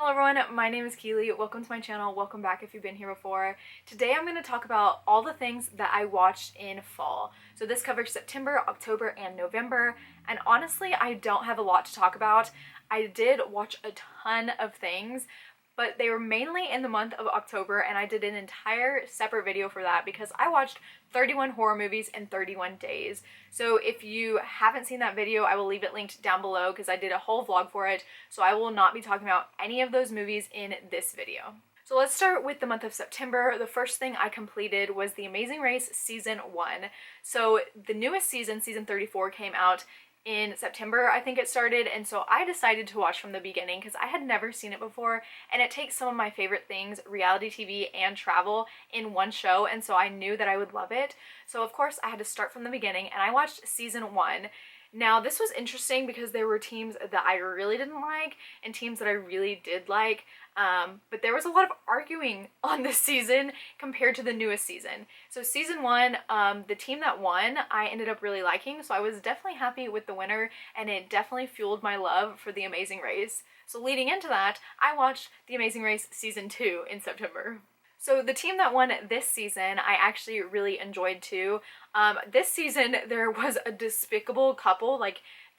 Hello everyone, my name is Keely. Welcome to my channel. Welcome back if you've been here before. Today I'm going to talk about all the things that I watched in fall. So this covers September, October, and November. And honestly, I don't have a lot to talk about. I did watch a ton of things, but they were mainly in the month of October, and I did an entire separate video for that because I watched 31 horror movies in 31 days. So if you haven't seen that video, I will leave it linked down below because I did a whole vlog for it, so I will not be talking about any of those movies in this video. So let's start with the month of September. The first thing I completed was The Amazing Race Season 1. So the newest season, Season 34, came out in September, I think it started, and so I decided to watch from the beginning because I had never seen it before, and it takes some of my favorite things, reality TV and travel, in one show, and so I knew that I would love it. So of course I had to start from the beginning, and I watched Season 1. Now this was interesting because there were teams that I really didn't like and teams that I really did like, but there was a lot of arguing on this season compared to the newest season. So Season 1, the team that won, I ended up really liking, so I was definitely happy with the winner, and it definitely fueled my love for The Amazing Race. So leading into that, I watched The Amazing Race Season 2 in September. So the team that won this season, I actually really enjoyed too. This season, there was a despicable couple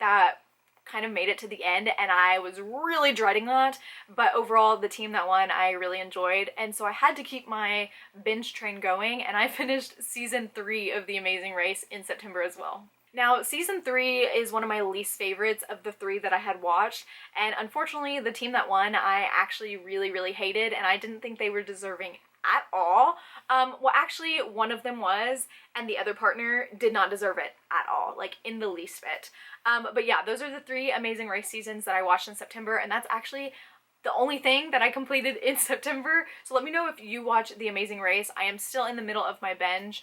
that kind of made it to the end, and I was really dreading that, but overall the team that won I really enjoyed, and so I had to keep my binge train going, and I finished Season 3 of The Amazing Race in September as well. Now, Season 3 is one of my least favorites of the 3 that I had watched, and unfortunately the team that won I actually really hated, and I didn't think they were deserving at all. Well, actually one of them was, and the other partner did not deserve it at all, like in the least bit. But yeah, those are the 3 Amazing Race seasons that I watched in September, and that's actually the only thing that I completed in September. So let me know if you watch The Amazing Race. I am still in the middle of my binge,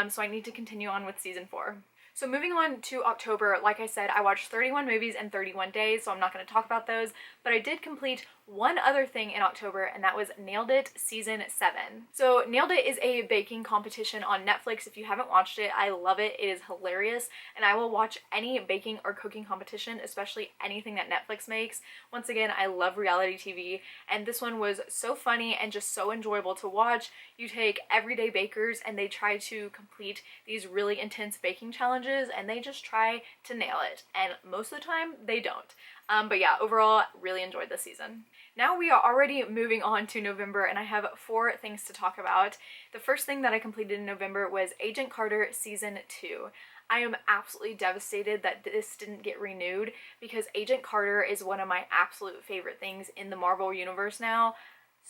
so I need to continue on with Season 4. So moving on to October, like I said, I watched 31 movies in 31 days, so I'm not going to talk about those, but I did complete one other thing in October, and that was Nailed It Season 7. So Nailed It is a baking competition on Netflix. If you haven't watched it, I love it. It is hilarious, and I will watch any baking or cooking competition, especially anything that Netflix makes. Once again, I love reality TV, and this one was so funny and just so enjoyable to watch. You take everyday bakers and they try to complete these really intense baking challenges, and they just try to nail it, and most of the time they don't. But yeah, overall, really enjoyed this season. Now we are already moving on to November, and I have 4 things to talk about. The first thing that I completed in November was Agent Carter Season 2. I am absolutely devastated that this didn't get renewed because Agent Carter is one of my absolute favorite things in the Marvel Universe now.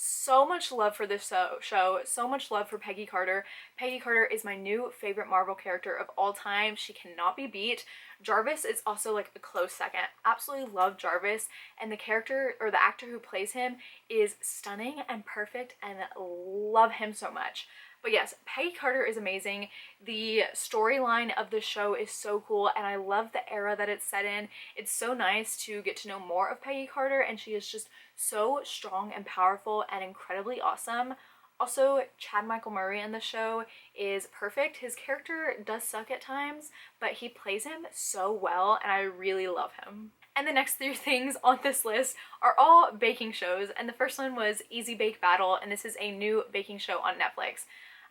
So much love for this show, so much love for Peggy Carter. Peggy Carter is my new favorite Marvel character of all time. She cannot be beat. Jarvis is also like a close second. Absolutely love Jarvis, and the character or the actor who plays him is stunning and perfect, and love him so much. But yes, Peggy Carter is amazing. The storyline of the show is so cool, and I love the era that it's set in. It's so nice to get to know more of Peggy Carter, and she is just so strong and powerful and incredibly awesome. Also, Chad Michael Murray in the show is perfect. His character does suck at times, but he plays him so well, and I really love him. And the next 3 things on this list are all baking shows, and the first one was Easy Bake Battle, and this is a new baking show on Netflix.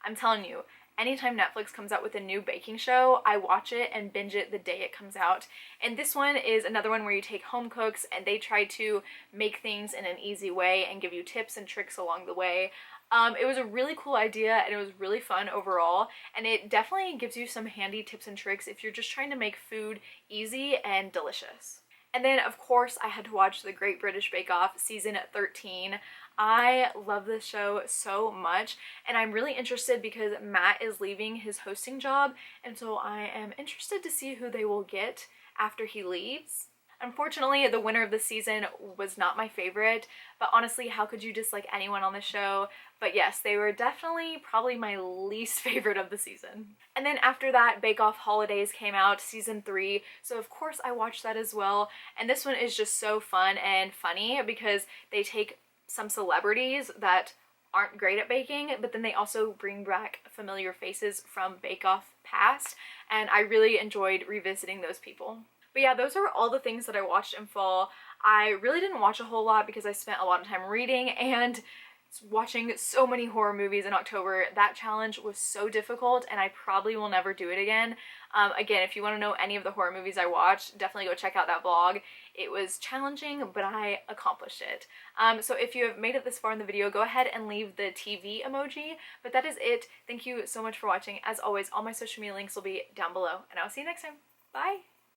I'm telling you, anytime Netflix comes out with a new baking show, I watch it and binge it the day it comes out. And this one is another one where you take home cooks and they try to make things in an easy way and give you tips and tricks along the way. It was a really cool idea, and it was really fun overall, and it definitely gives you some handy tips and tricks if you're just trying to make food easy and delicious. And then, of course, I had to watch The Great British Bake Off Season 13. I love this show so much, and I'm really interested because Matt is leaving his hosting job, and so I am interested to see who they will get after he leaves. Unfortunately, the winner of the season was not my favorite, but honestly, how could you dislike anyone on the show? But yes, they were definitely probably my least favorite of the season. And then after that, Bake Off Holidays came out, Season 3, so of course I watched that as well, and this one is just so fun and funny because they take some celebrities that aren't great at baking, but then they also bring back familiar faces from Bake Off past, and I really enjoyed revisiting those people. But yeah, those are all the things that I watched in fall. I really didn't watch a whole lot because I spent a lot of time reading and watching so many horror movies in October. That challenge was so difficult and I probably will never do it again. Again, if you want to know any of the horror movies I watched, definitely go check out that vlog. It was challenging, but I accomplished it. So if you have made it this far in the video, go ahead and leave the TV emoji. But that is it. Thank you so much for watching. As always, all my social media links will be down below, and I'll see you next time. Bye!